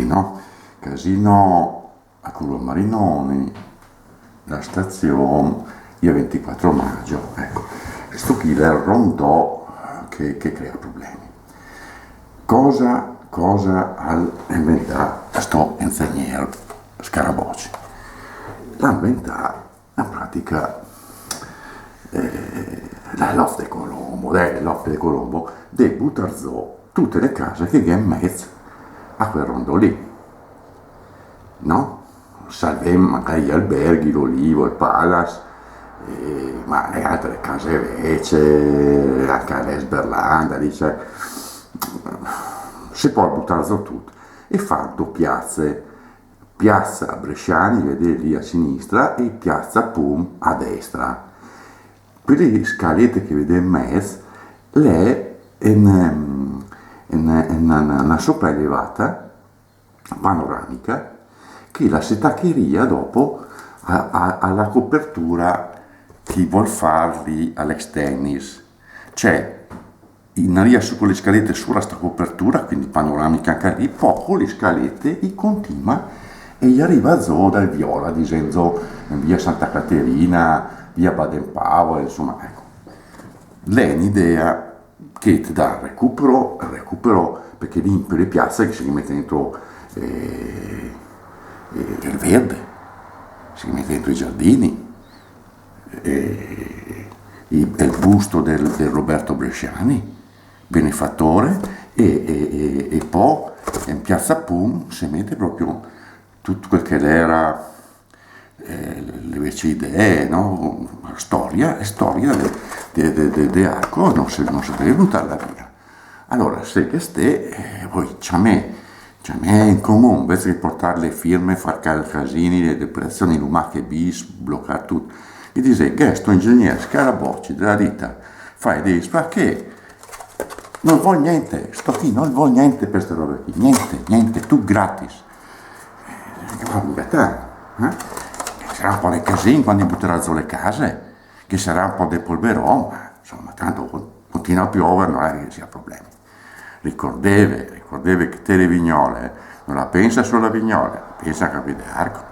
no? Casino a Curvo Marinoni, la stazione, il 24 maggio, ecco. Questo killer rondò che crea problemi. Cosa ha inventato sto ingegnere Scarabocci? L'ha inventato in pratica la Loft de Colombo, de buttare giù tutte le case che è in mezzo a quel rondo lì, no? Salviamo magari gli alberghi, l'Olivo, il Palace, ma le altre case invece, anche all'Esberlanda, lì c'è, si può buttare giù tutto e fanno piazze, piazza Bresciani, vedete lì a sinistra, e piazza Pum a destra. Quelle scalette che vedete in mezzo, lei è una sopraelevata panoramica che la setaccheria dopo ha la copertura che vuol farli all'extennis, cioè in aria su con le scalette sulla sta copertura, quindi panoramica anche lì, poi con le scalette e continua e gli arriva a zoo dal Viola, dicendo via Santa Caterina, via Baden-Powell, insomma, ecco. Lei è un'idea che ti dà recupero, perché lì per le piazze che si rimette dentro il verde, si rimette dentro i giardini, il busto del Roberto Bresciani, benefattore, e poi in piazza Pum si mette proprio tutto quel che era le vecchie idee, no? Storia di Arco non si deve buttarla via. Allora, se che poi c'è me in comune, invece di portare le firme, far casini, le operazioni lumache bis, bloccare tutto, e dice, questo ingegnere Scarabocci della ditta, fai dei che non vuol niente, sto qui, non vuol niente per queste robe qui, niente, tu gratis. Sarà un po' di casini quando butterà giù le case, che sarà un po' di polverone, ma insomma, tanto continua a piovere, non è che sia problemi. Ricordeve che te le vignole non la pensa solo la vignola, pensa a Capi d'Arco.